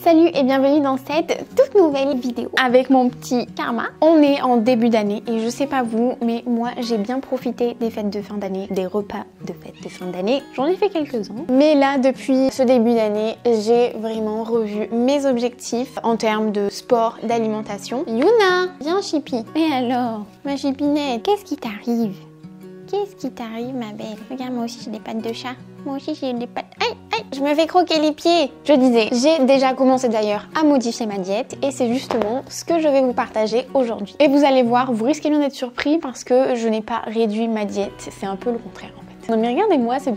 Salut et bienvenue dans cette toute nouvelle vidéo avec mon petit Karma. On est en début d'année et je sais pas vous, mais moi j'ai bien profité des fêtes de fin d'année, des repas de fêtes de fin d'année. J'en ai fait quelques-uns. Mais là, depuis ce début d'année, j'ai vraiment revu mes objectifs en termes de sport, d'alimentation. Yuna, viens Chippy. Et alors, ma chipinette, qu'est-ce qui t'arrive? Qu'est-ce qui t'arrive ma belle? Regarde, moi aussi j'ai des pattes de chat. Moi aussi j'ai des pattes... Aïe, aïe, je me fais croquer les pieds. Je disais, j'ai déjà commencé d'ailleurs à modifier ma diète et c'est justement ce que je vais vous partager aujourd'hui. Et vous allez voir, vous risquez bien d'être surpris parce que je n'ai pas réduit ma diète. C'est un peu le contraire en fait. Non mais regardez-moi ce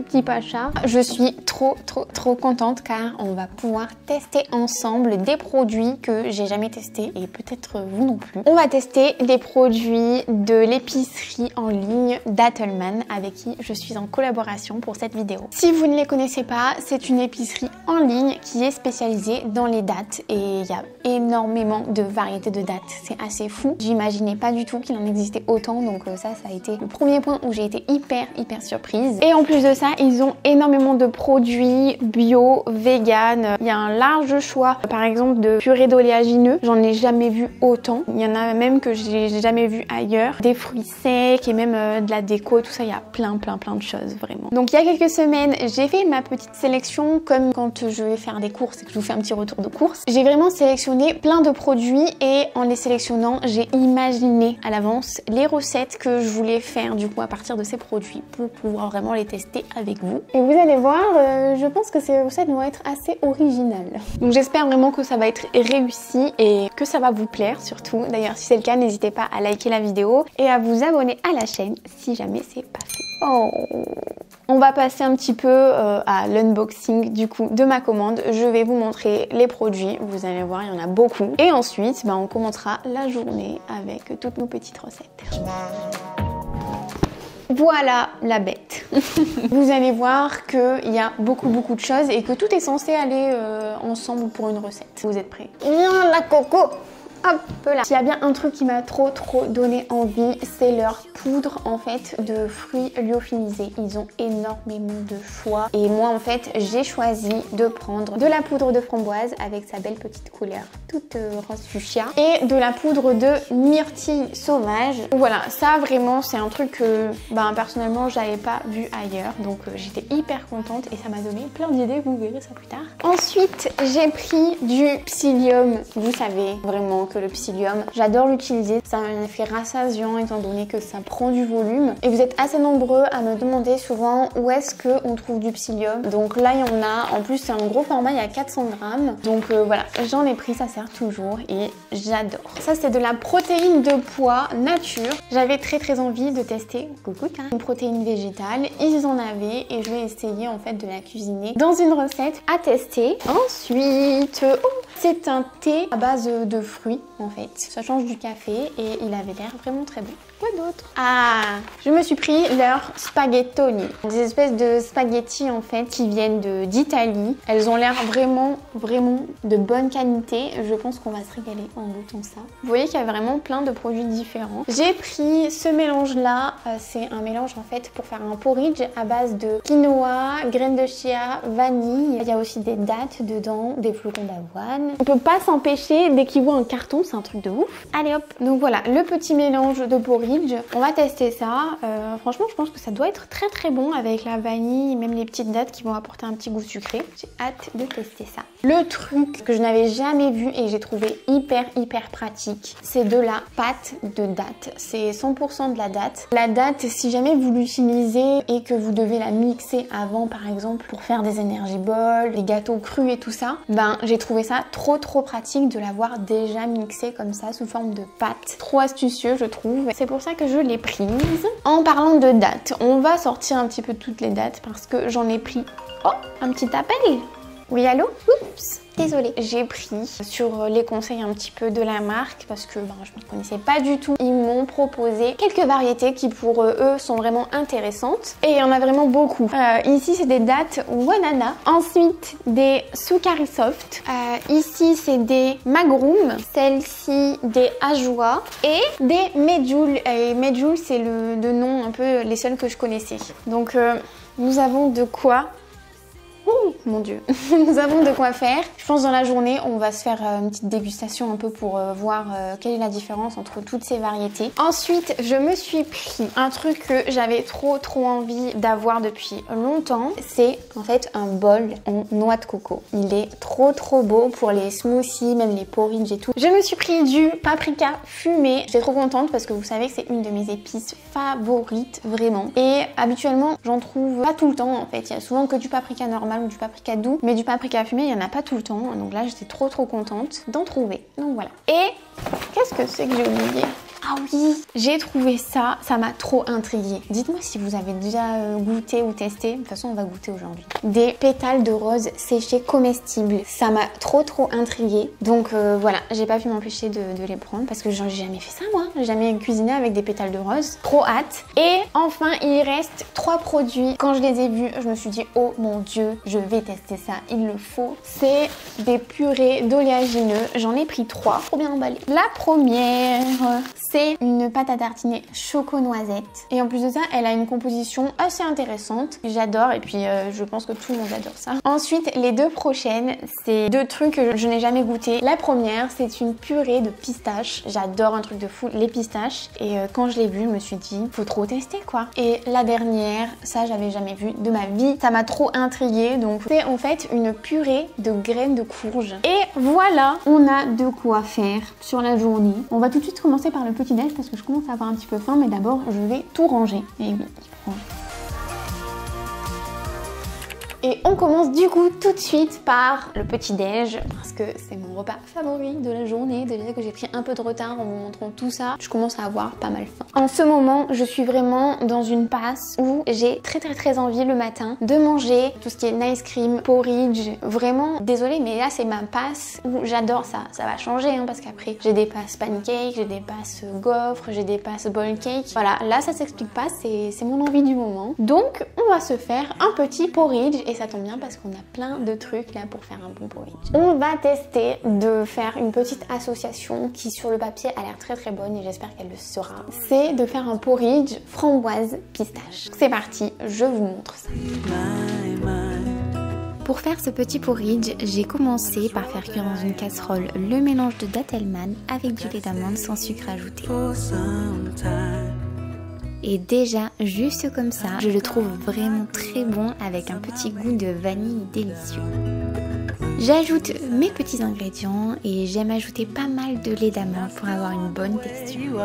petit pacha. Je suis trop contente car on va pouvoir tester ensemble des produits que j'ai jamais testés et peut-être vous non plus. On va tester des produits de l'épicerie en ligne d'Attleman avec qui je suis en collaboration pour cette vidéo. Si vous ne les connaissez pas, c'est une épicerie en ligne qui est spécialisée dans les dattes et il y a énormément de variétés de dattes. C'est assez fou. J'imaginais pas du tout qu'il en existait autant, donc ça a été le premier point où j'ai été hyper surprise. Et en plus de ça, ils ont énormément de produits bio, vegan. Il y a un large choix, par exemple de purée d'oléagineux. J'en ai jamais vu autant. Il y en a même que j'ai jamais vu ailleurs. Des fruits secs et même de la déco, tout ça. Il y a plein de choses vraiment. Donc il y a quelques semaines, j'ai fait ma petite sélection comme quand je vais faire des courses et que je vous fais un petit retour de course. J'ai vraiment sélectionné plein de produits et en les sélectionnant, j'ai imaginé à l'avance les recettes que je voulais faire du coup à partir de ces produits pour pouvoir vraiment les tester avec vous. Et vous allez voir, je pense que ces recettes vont être assez originales. Donc j'espère vraiment que ça va être réussi et que ça va vous plaire surtout. D'ailleurs, si c'est le cas, n'hésitez pas à liker la vidéo et à vous abonner à la chaîne si jamais c'est pas fait. Oh. On va passer un petit peu à l'unboxing du coup de ma commande. Je vais vous montrer les produits. Vous allez voir, il y en a beaucoup. Et ensuite, on commencera la journée avec toutes nos petites recettes. Voilà la bête. Vous allez voir qu'il y a beaucoup de choses et que tout est censé aller ensemble pour une recette. Vous êtes prêts? Viens la coco. Hop là. S'il y a bien un truc qui m'a trop donné envie, c'est leur poudre en fait de fruits lyophilisés. Ils ont énormément de choix et moi en fait j'ai choisi de prendre de la poudre de framboise avec sa belle petite couleur toute rose fuchsia et de la poudre de myrtille sauvage. Voilà, ça vraiment c'est un truc que personnellement j'avais pas vu ailleurs, donc j'étais hyper contente et ça m'a donné plein d'idées, vous verrez ça plus tard. Ensuite j'ai pris du psyllium. Vous savez vraiment que le psyllium, j'adore l'utiliser, ça a un effet rassasiant étant donné que ça prend du volume et vous êtes assez nombreux à me demander souvent où est-ce qu'on trouve du psyllium. Donc là il y en a, en plus c'est un gros format, il y a 400 grammes, donc voilà, j'en ai pris, ça sert toujours et j'adore. Ça c'est de la protéine de pois nature. J'avais très envie de tester, coucou, une protéine végétale, ils en avaient et je vais essayer en fait de la cuisiner dans une recette à tester. Ensuite, c'est un thé à base de fruits en fait. Ça change du café et il avait l'air vraiment très bon. Quoi d'autre? Ah, je me suis pris leur spaghettoni. Des espèces de spaghettis en fait qui viennent d'Italie. Elles ont l'air vraiment de bonne qualité. Je pense qu'on va se régaler en goûtant ça. Vous voyez qu'il y a vraiment plein de produits différents. J'ai pris ce mélange là. C'est un mélange en fait pour faire un porridge à base de quinoa, graines de chia, vanille. Il y a aussi des dattes dedans, des flocons d'avoine. On peut pas s'empêcher dès qu'ils voient un carton, c'est un truc de ouf. Allez hop. Donc voilà, le petit mélange de porridge. On va tester ça. Franchement, je pense que ça doit être très bon avec la vanille, même les petites dattes qui vont apporter un petit goût sucré. J'ai hâte de tester ça. Le truc que je n'avais jamais vu et j'ai trouvé hyper pratique, c'est de la pâte de date. C'est 100% de la date. La date, si jamais vous l'utilisez et que vous devez la mixer avant, par exemple, pour faire des energy balls, les gâteaux crus et tout ça, j'ai trouvé ça trop pratique de l'avoir déjà mixé comme ça sous forme de pâte. Trop astucieux, je trouve. C'est pour ça que je l'ai prise. En parlant de dates, on va sortir un petit peu toutes les dates parce que j'en ai pris... Oh, un petit appel. Oui, allô? Oups, désolée. J'ai pris sur les conseils un petit peu de la marque parce que je ne connaissais pas du tout. Ils m'ont proposé quelques variétés qui pour eux sont vraiment intéressantes et il y en a vraiment beaucoup. Ici c'est des dattes Wanana, ensuite des Sukari Soft, ici c'est des Magroom, celle-ci des Ajoa et des Medjool. Et Medjool c'est le nom un peu les seuls que je connaissais. Donc nous avons de quoi Ouh, mon Dieu. Nous avons de quoi faire. Je pense dans la journée, on va se faire une petite dégustation un peu pour voir quelle est la différence entre toutes ces variétés. Ensuite, je me suis pris un truc que j'avais trop envie d'avoir depuis longtemps. C'est en fait un bol en noix de coco. Il est trop beau pour les smoothies, même les porridge et tout. Je me suis pris du paprika fumé. J'étais trop contente parce que vous savez que c'est une de mes épices favorites, vraiment. Et habituellement, j'en trouve pas tout le temps en fait. Il y a souvent que du paprika normal ou du paprika doux, mais du paprika fumé, il y en a pas tout le temps. Donc là, j'étais trop contente d'en trouver. Donc voilà. Et qu'est-ce que c'est que j'ai oublié? Ah oui, j'ai trouvé ça, ça m'a trop intriguée. Dites-moi si vous avez déjà goûté ou testé, de toute façon on va goûter aujourd'hui. Des pétales de rose séchés comestibles, ça m'a trop intriguée. Donc voilà, j'ai pas pu m'empêcher de les prendre parce que j'ai jamais fait ça moi. J'ai jamais cuisiné avec des pétales de rose, trop hâte. Et enfin il reste 3 produits. Quand je les ai vus, je me suis dit oh mon Dieu, je vais tester ça, il le faut. C'est des purées d'oléagineux, j'en ai pris 3, trop bien emballé. La première, c'est une pâte à tartiner choco-noisette. Et en plus de ça, elle a une composition assez intéressante. J'adore et puis je pense que tout le monde adore ça. Ensuite, les 2 prochaines, c'est 2 trucs que je n'ai jamais goûté. La première, c'est une purée de pistaches. J'adore un truc de fou, les pistaches. Et quand je l'ai vu, je me suis dit, faut trop tester quoi. Et la dernière, ça j'avais jamais vu de ma vie. Ça m'a trop intriguée. Donc c'est en fait une purée de graines de courge. Et voilà, on a de quoi faire sur la journée. On va tout de suite commencer par le petit-déj parce que je commence à avoir un petit peu faim, mais d'abord je vais tout ranger. Et oui, il faut ranger. Et on commence du coup tout de suite par le petit-déj parce que c'est mon repas favori de la journée. Déjà que j'ai pris un peu de retard en vous montrant tout ça, je commence à avoir pas mal faim. En ce moment, je suis vraiment dans une passe où j'ai très envie le matin de manger tout ce qui est nice cream, porridge. Vraiment, désolée, mais là c'est ma passe où j'adore ça. Ça va changer hein, parce qu'après j'ai des passes pancake, j'ai des passes gaufres, j'ai des passes bowl cake. Voilà, là ça s'explique pas, c'est mon envie du moment. Donc on va se faire un petit porridge. Et ça tombe bien parce qu'on a plein de trucs là pour faire un bon porridge. On va tester de faire une petite association qui sur le papier a l'air très bonne et j'espère qu'elle le sera. C'est de faire un porridge framboise pistache. C'est parti, je vous montre ça. Pour faire ce petit porridge, j'ai commencé par faire cuire dans une casserole le mélange de Dattelmann avec du lait d'amande sans sucre ajouté. Et déjà, juste comme ça, je le trouve vraiment très bon avec un petit goût de vanille délicieux. J'ajoute mes petits ingrédients et j'aime ajouter pas mal de lait d'amande pour avoir une bonne texture.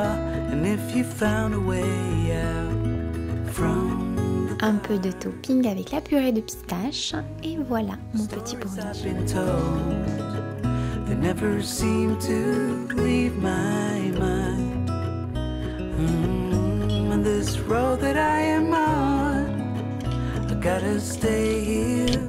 Un peu de topping avec la purée de pistache et voilà mon petit porridge. This road that I am on, I gotta stay here.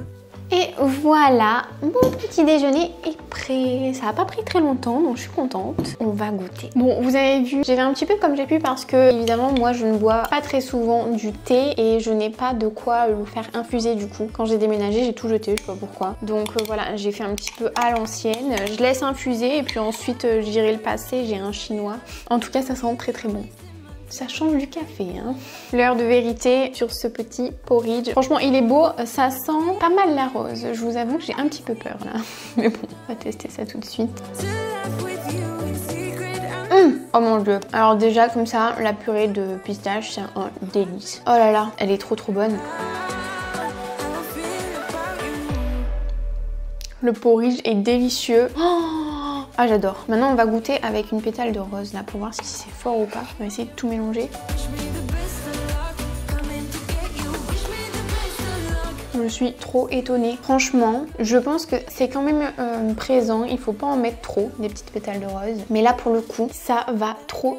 Et voilà, mon petit déjeuner est prêt. Ça n'a pas pris très longtemps, donc je suis contente. On va goûter. Bon, vous avez vu, j'ai fait un petit peu comme j'ai pu parce que, évidemment, moi, je ne bois pas très souvent du thé et je n'ai pas de quoi le faire infuser du coup. Quand j'ai déménagé, j'ai tout jeté, je sais pas pourquoi. Donc voilà, j'ai fait un petit peu à l'ancienne. Je laisse infuser et puis ensuite, j'irai le passer. J'ai un chinois. En tout cas, ça sent très bon. Ça change du café, hein. L'heure de vérité sur ce petit porridge. Franchement, il est beau. Ça sent pas mal la rose. Je vous avoue que j'ai un petit peu peur là. Mais bon, on va tester ça tout de suite. Oh mon Dieu. Alors déjà, comme ça, la purée de pistache, c'est un délice. Oh là là, elle est trop bonne. Le porridge est délicieux. Oh, ah j'adore. Maintenant on va goûter avec une pétale de rose là pour voir si c'est fort ou pas. On va essayer de tout mélanger. Je suis trop étonnée. Franchement, je pense que c'est quand même présent. Il faut pas en mettre trop, des petites pétales de rose. Mais là pour le coup, ça va trop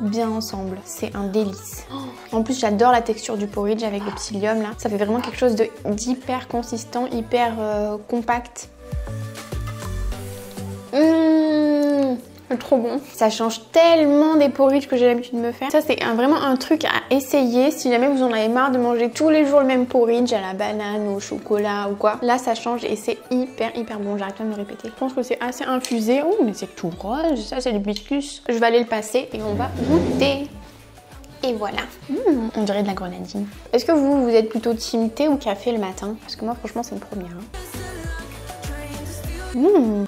bien ensemble. C'est un délice. En plus j'adore la texture du porridge avec le psyllium là. Ça fait vraiment quelque chose d'hyper consistant, hyper compact. C'est trop bon. Ça change tellement des porridges que j'ai l'habitude de me faire. Ça c'est vraiment un truc à essayer si jamais vous en avez marre de manger tous les jours le même porridge à la banane, au chocolat ou quoi. Là ça change et c'est hyper bon. J'arrête pas de me répéter. Je pense que c'est assez infusé. Oh mais c'est tout rose. Ça c'est du hibiscus. Je vais aller le passer et on va goûter. Et voilà. On dirait de la grenadine. Est-ce que vous êtes plutôt team thé ou café le matin? Parce que moi franchement c'est une première.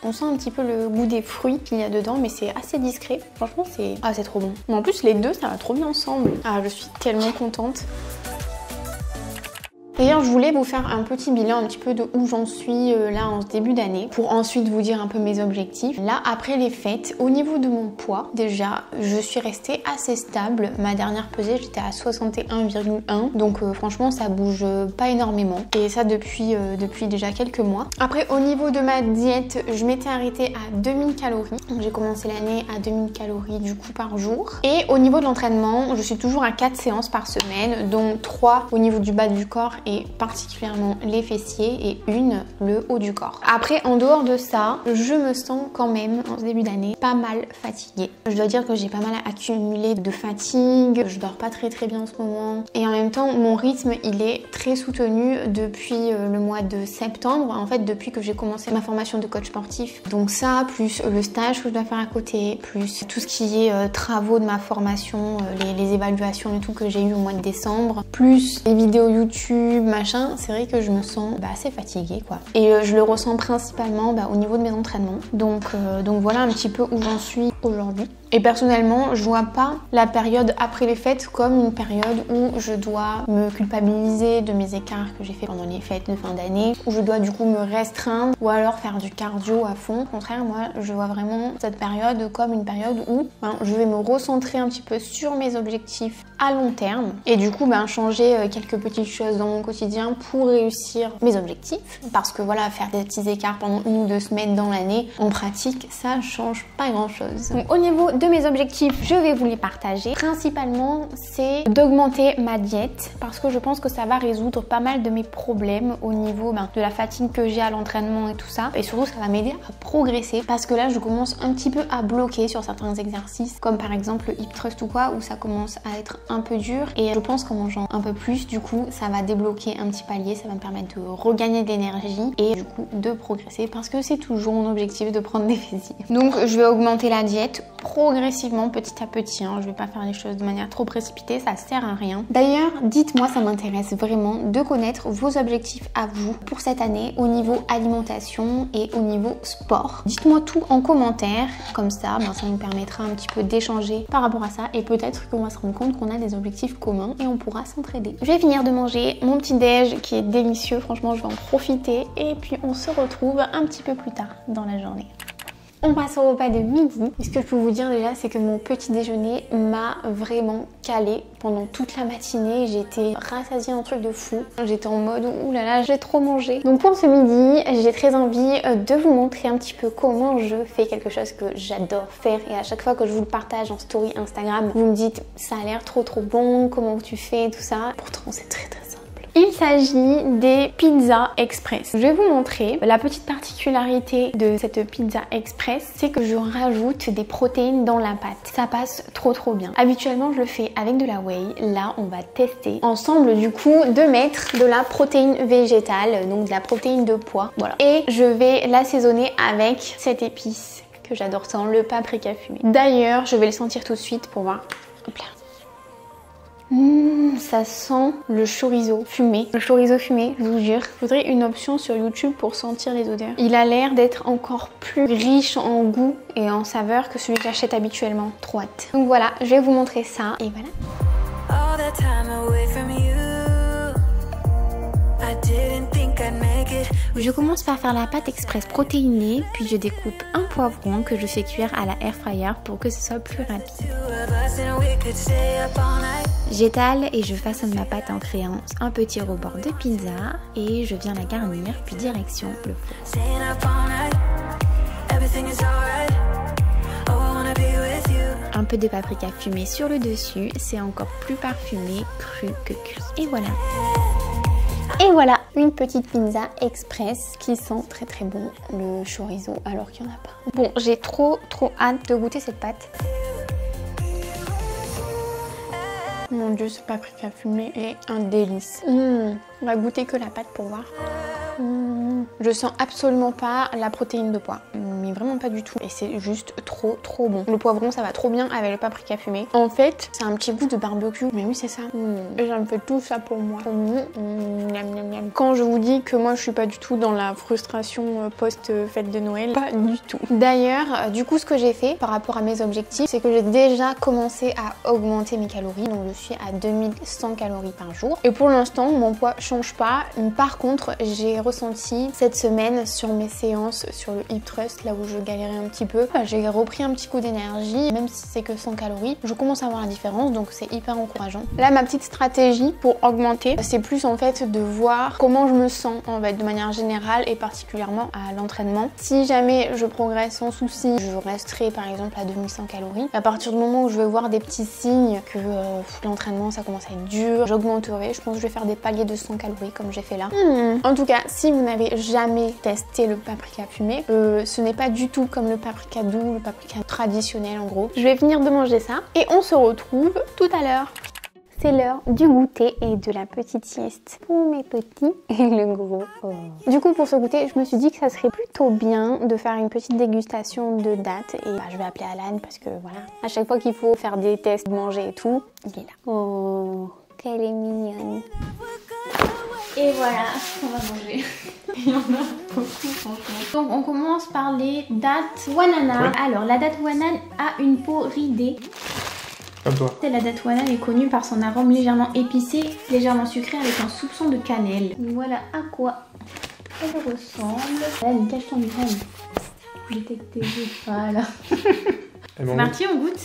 On sent un petit peu le goût des fruits qu'il y a dedans, mais c'est assez discret. Franchement c'est... Ah c'est trop bon. Mais en plus les deux ça va trop bien ensemble. Ah je suis tellement contente. D'ailleurs, je voulais vous faire un petit bilan un petit peu de où j'en suis là en ce début d'année pour ensuite vous dire un peu mes objectifs. Là, après les fêtes, au niveau de mon poids, déjà, je suis restée assez stable. Ma dernière pesée, j'étais à 61,1. Donc franchement, ça bouge pas énormément. Et ça depuis déjà quelques mois. Après, au niveau de ma diète, je m'étais arrêtée à 2000 calories. J'ai commencé l'année à 2000 calories du coup par jour. Et au niveau de l'entraînement, je suis toujours à 4 séances par semaine, dont 3 au niveau du bas du corps et particulièrement les fessiers et une le haut du corps. Après en dehors de ça, je me sens quand même en ce début d'année pas mal fatiguée. Je dois dire que j'ai pas mal accumulé de fatigue, je dors pas très bien en ce moment et en même temps mon rythme il est très soutenu depuis le mois de septembre, en fait depuis que j'ai commencé ma formation de coach sportif. Donc ça plus le stage que je dois faire à côté, plus tout ce qui est travaux de ma formation, les évaluations et tout que j'ai eu au mois de décembre, plus les vidéos YouTube, machin, c'est vrai que je me sens assez fatiguée quoi. Et je le ressens principalement au niveau de mes entraînements. Donc voilà un petit peu où j'en suis aujourd'hui. Et personnellement, je vois pas la période après les fêtes comme une période où je dois me culpabiliser de mes écarts que j'ai fait pendant les fêtes de fin d'année, où je dois du coup me restreindre ou alors faire du cardio à fond. Au contraire, moi, je vois vraiment cette période comme une période où je vais me recentrer un petit peu sur mes objectifs à long terme et du coup changer quelques petites choses dans mon quotidien pour réussir mes objectifs. Parce que voilà, faire des petits écarts pendant 1 ou 2 semaines dans l'année, en pratique, ça change pas grand chose. Donc au niveau de mes objectifs, je vais vous les partager. Principalement, c'est d'augmenter ma diète parce que je pense que ça va résoudre pas mal de mes problèmes au niveau de la fatigue que j'ai à l'entraînement et tout ça. Et surtout, ça va m'aider à progresser parce que là, je commence un petit peu à bloquer sur certains exercices comme par exemple le hip thrust ou quoi où ça commence à être un peu dur et je pense qu'en mangeant un peu plus, du coup, ça va débloquer un petit palier, ça va me permettre de regagner de l'énergie et du coup de progresser parce que c'est toujours mon objectif de prendre des fessiers. Donc, je vais augmenter la diète progressivement, petit à petit. Je vais pas faire les choses de manière trop précipitée, ça sert à rien. D'ailleurs, dites-moi, ça m'intéresse vraiment de connaître vos objectifs à vous pour cette année au niveau alimentation et au niveau sport. Dites-moi tout en commentaire, comme ça, ça nous permettra un petit peu d'échanger par rapport à ça et peut-être qu'on va se rendre compte qu'on a des objectifs communs et on pourra s'entraider. Je vais finir de manger mon petit déj qui est délicieux, franchement je vais en profiter et puis on se retrouve un petit peu plus tard dans la journée. On passe au repas de midi. Et ce que je peux vous dire déjà, c'est que mon petit déjeuner m'a vraiment calé pendant toute la matinée. J'étais rassasiée un truc de fou. J'étais en mode oulala, j'ai trop mangé. Donc pour ce midi, j'ai très envie de vous montrer un petit peu comment je fais quelque chose que j'adore faire. Et à chaque fois que je vous le partage en story Instagram, vous me dites ça a l'air trop bon, comment tu fais, tout ça. Pourtant c'est très simple. Il s'agit des pizzas express. Je vais vous montrer la petite particularité de cette pizza express, c'est que je rajoute des protéines dans la pâte. Ça passe trop bien. Habituellement, je le fais avec de la whey. Là, on va tester ensemble du coup de mettre de la protéine végétale, donc de la protéine de pois. Voilà. Et je vais l'assaisonner avec cette épice que j'adore tant, le paprika fumé. D'ailleurs, je vais le sentir tout de suite pour voir. Hop là. Ça sent le chorizo fumé. Le chorizo fumé, je vous jure. Je voudrais une option sur YouTube pour sentir les odeurs. Il a l'air d'être encore plus riche en goût et en saveur que celui que j'achète habituellement. Trop hâte. Donc voilà, je vais vous montrer ça et voilà. Je commence par faire la pâte express protéinée, puis je découpe un poivron que je fais cuire à la air fryer pour que ce soit plus rapide. J'étale et je façonne ma pâte en créant un petit rebord de pizza et je viens la garnir, puis direction le four. Un peu de paprika fumé sur le dessus, c'est encore plus parfumé, cru que cuit. Et voilà. Et voilà, une petite pizza express qui sent très bon le chorizo alors qu'il n'y en a pas. Bon, j'ai trop hâte de goûter cette pâte. Mon dieu, ce paprika fumé est un délice. On va goûter que la pâte pour voir. Je sens absolument pas la protéine de pois. mais vraiment pas du tout. Et c'est juste trop bon. Le poivron, ça va trop bien avec le paprika fumé. En fait, c'est un petit goût de barbecue. Mais oui, c'est ça. J'en fais tout ça pour moi. Quand je vous dis que moi, je suis pas du tout dans la frustration post-fête de Noël, pas du tout. D'ailleurs, du coup, ce que j'ai fait par rapport à mes objectifs, c'est que j'ai déjà commencé à augmenter mes calories. Donc, je suis à 2100 calories par jour. Et pour l'instant, mon poids change pas. Par contre, j'ai ressenti cette semaine sur mes séances sur le hip thrust, là où je galérais un petit peu, j'ai repris un petit coup d'énergie. Même si c'est que 100 calories, je commence à voir la différence. Donc, c'est hyper encourageant. Là, ma petite stratégie pour augmenter, c'est plus en fait de voir comment je me sens en fait de manière générale et particulièrement à l'entraînement. Si jamais je progresse sans souci, je resterai par exemple à 2100 calories. À partir du moment où je vais voir des petits signes que l'entraînement ça commence à être dur, j'augmenterai. Je pense que je vais faire des paliers de 100 calories comme j'ai fait là. En tout cas, si vous n'avez jamais testé le paprika fumé, ce n'est pas du tout comme le paprika doux, le paprika traditionnel en gros. Je vais finir de manger ça et on se retrouve tout à l'heure. C'est l'heure du goûter et de la petite sieste pour mes petits et le gros. Du coup, pour ce goûter, je me suis dit que ça serait plutôt bien de faire une petite dégustation de dattes. Et je vais appeler Alan parce que voilà, à chaque fois qu'il faut faire des tests, manger et tout, il est là. Oh, qu'elle est mignonne. Et voilà, on va manger. Il y en a beaucoup franchement. Donc on commence par les dattes Wanana. Oui. Alors la date Wanana a une peau ridée. Comme toi. La date Wanana est connue par son arôme légèrement épicé, légèrement sucré avec un soupçon de cannelle. Voilà à quoi elle ressemble. Là, une cache ton visage. Détectez pas là. C'est parti, on goûte.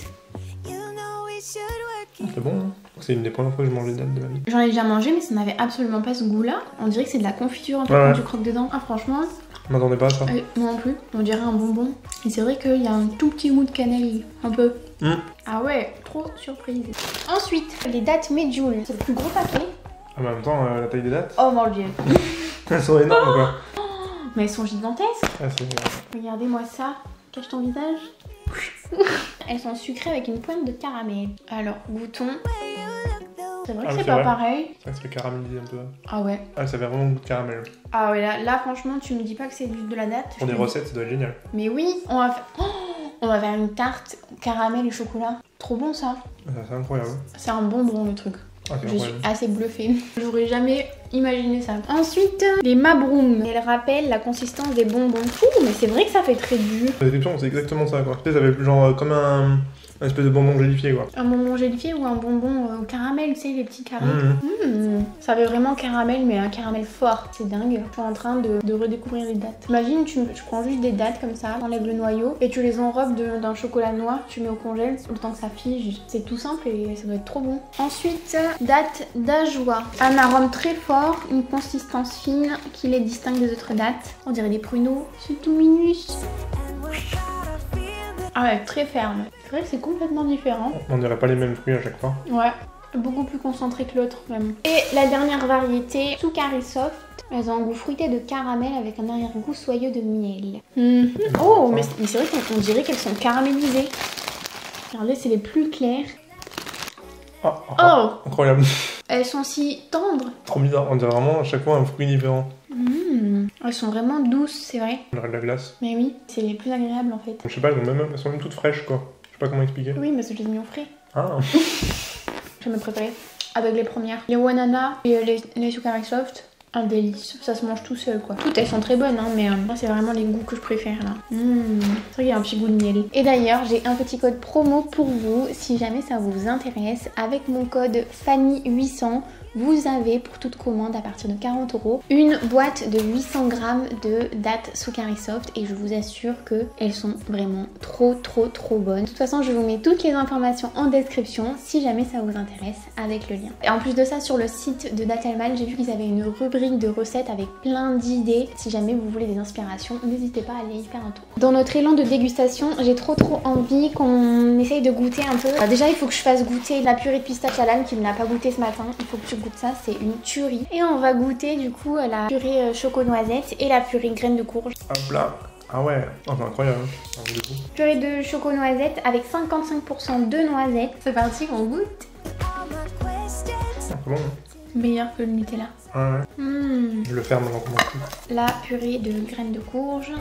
C'est bon, hein. C'est une des premières fois que je mange des dattes de la vie. J'en ai déjà mangé, mais ça n'avait absolument pas ce goût-là. On dirait que c'est de la confiture un peu quand tu croques dedans. Ah, franchement. Je m'attendais pas à ça. Moi non plus. On dirait un bonbon. Et c'est vrai qu'il y a un tout petit goût de cannelle. Un peu. Ah ouais, trop surprise. Ensuite, les dattes Medjool. C'est le plus gros paquet. En même temps, la taille des dattes. Oh mon dieu. Elles sont énormes quoi. Mais elles sont gigantesques. Ah, regardez-moi ça. Cache ton visage. Elles sont sucrées avec une pointe de caramel. Alors, goûtons. C'est vrai que c'est pas pareil. Ça se fait caraméliser un peu. Ah ouais. Ah, ça fait vraiment goût de caramel. Ah ouais, là franchement, tu me dis pas que c'est de la date. Pour des recettes, ça doit être génial. Mais oui, on va faire une tarte caramel et chocolat. Trop bon ça. C'est incroyable. C'est un bonbon le truc. Ah, je suis assez bluffée. J'aurais jamais imaginé ça. Ensuite, les Mabroum. Elles rappellent la consistance des bonbons. Mais c'est vrai que ça fait très dur. La description, c'est exactement ça quoi. Tu sais, ça fait genre comme un espèce de bonbon gélifié quoi. Un bonbon gélifié ou un bonbon au caramel, tu sais, les petits caramels. Ça fait vraiment caramel, mais un caramel fort. C'est dingue. Je suis en train de redécouvrir les dattes. Imagine, tu prends juste des dattes comme ça, t'enlèves le noyau et tu les enrobes d'un chocolat noir, tu mets au congèle le temps que ça fige. C'est tout simple et ça doit être trop bon. Ensuite, dattes d'Ajoie. Un arôme très fort, une consistance fine qui les distingue des autres dattes. On dirait des pruneaux. C'est tout minus. Ah ouais, très ferme. C'est vrai que c'est complètement différent. On dirait pas les mêmes fruits à chaque fois. Ouais, beaucoup plus concentré que l'autre même. Et la dernière variété, Sukari Soft. Elles ont un goût fruité de caramel avec un arrière-goût soyeux de miel. Oh, mais c'est vrai qu'on dirait qu'elles sont caramélisées. Regardez, c'est les plus claires. Oh, incroyable. Elles sont si tendres. Trop bizarre, on dirait vraiment à chaque fois un fruit différent. Elles sont vraiment douces, c'est vrai. On dirait de la glace. Mais oui, c'est les plus agréables en fait. Je sais pas, elles sont même toutes fraîches quoi. Je sais pas comment expliquer. Oui, mais c'est que je les ai mis au frais. Ah. Je vais me préparer avec les premières. Les Wanana et les Sukari Soft. Un délice, ça se mange tout seul quoi. Toutes elles sont très bonnes hein, mais moi c'est vraiment les goûts que je préfère là. C'est vrai qu'il y a un petit goût de miel. Et d'ailleurs j'ai un petit code promo pour vous si jamais ça vous intéresse. Avec mon code Fanny800, vous avez pour toute commande à partir de 40 € une boîte de 800 grammes de dattes Sukari Soft et je vous assure qu'elles sont vraiment trop bonnes. De toute façon je vous mets toutes les informations en description si jamais ça vous intéresse avec le lien. Et en plus de ça sur le site de Datelman j'ai vu qu'ils avaient une rubrique de recettes avec plein d'idées. Si jamais vous voulez des inspirations, n'hésitez pas à aller y faire un tour. Dans notre élan de dégustation, j'ai trop envie qu'on essaye de goûter un peu. Déjà il faut que je fasse goûter la purée de pistache à l'âne qui ne l'a pas goûté ce matin. Il faut que tu goûtes ça, c'est une tuerie. Et on va goûter du coup la purée choco-noisette et la purée graine de courge. Hop là. Ah ouais, c'est incroyable. Purée de choco-noisette avec 55% de noisettes. C'est parti, on goûte. C'est bon. Meilleur que le Nutella. Ouais. Je le ferme avant qu'on mange tout. La purée de graines de courge.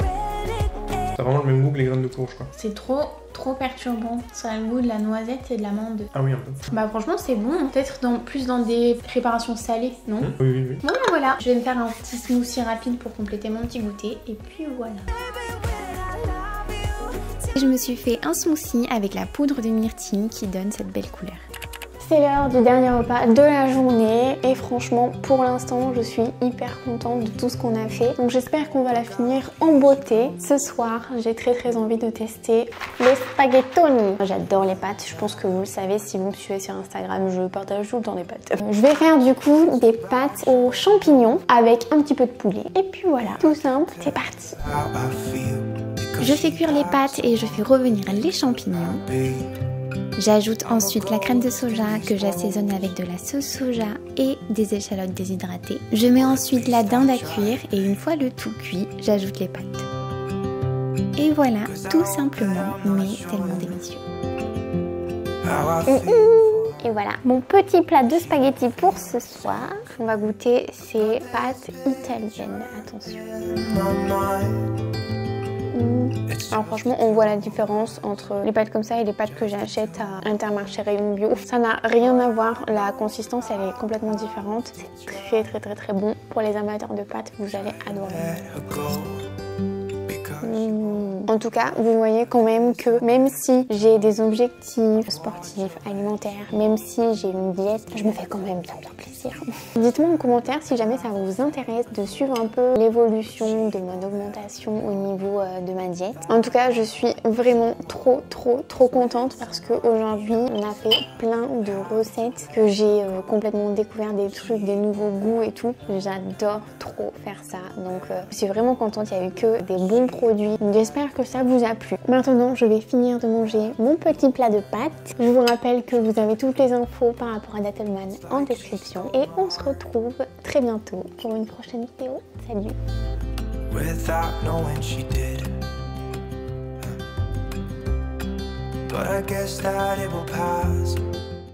Ça a vraiment le même goût que les graines de courge quoi. C'est trop perturbant. Ça a le goût de la noisette et de l'amande. Ah oui, un peu. Bah franchement c'est bon, peut-être plus dans des préparations salées, non? Oui. Bon bah voilà, je vais me faire un petit smoothie rapide pour compléter mon petit goûter et puis voilà. Je me suis fait un smoothie avec la poudre de myrtille qui donne cette belle couleur. C'est l'heure du dernier repas de la journée et franchement pour l'instant je suis hyper contente de tout ce qu'on a fait. Donc j'espère qu'on va la finir en beauté. Ce soir j'ai très envie de tester les spaghettoni. J'adore les pâtes, je pense que vous le savez si vous me suivez sur Instagram, je partage tout le temps des pâtes. Je vais faire du coup des pâtes aux champignons avec un petit peu de poulet. Et puis voilà, tout simple, c'est parti. Je fais cuire les pâtes et je fais revenir les champignons. J'ajoute ensuite la crème de soja que j'assaisonne avec de la sauce soja et des échalotes déshydratées. Je mets ensuite la dinde à cuire et une fois le tout cuit, j'ajoute les pâtes. Et voilà, tout simplement, mais tellement délicieux. Et voilà, mon petit plat de spaghettis pour ce soir. On va goûter ces pâtes italiennes, attention. Alors franchement on voit la différence entre les pâtes comme ça et les pâtes que j'achète à Intermarché rayon bio. Ça n'a rien à voir, la consistance elle est complètement différente. C'est très bon. Pour les amateurs de pâtes, vous allez adorer. En tout cas, vous voyez quand même que même si j'ai des objectifs sportifs, alimentaires, même si j'ai une diète, je me fais quand même bien plaisir. Dites-moi en commentaire si jamais ça vous intéresse de suivre un peu l'évolution de mon augmentation au niveau de ma diète. En tout cas, je suis vraiment trop contente parce qu'aujourd'hui, on a fait plein de recettes que j'ai complètement découvert des trucs, des nouveaux goûts et tout. J'adore trop faire ça. Donc, je suis vraiment contente. Il n'y a eu que des bons produits. Donc, j'espère que ça vous a plu. Maintenant, je vais finir de manger mon petit plat de pâtes. Je vous rappelle que vous avez toutes les infos par rapport à Dattelmann en description. Et on se retrouve très bientôt pour une prochaine vidéo. Salut! Without knowing she did, but I guess that it will pass.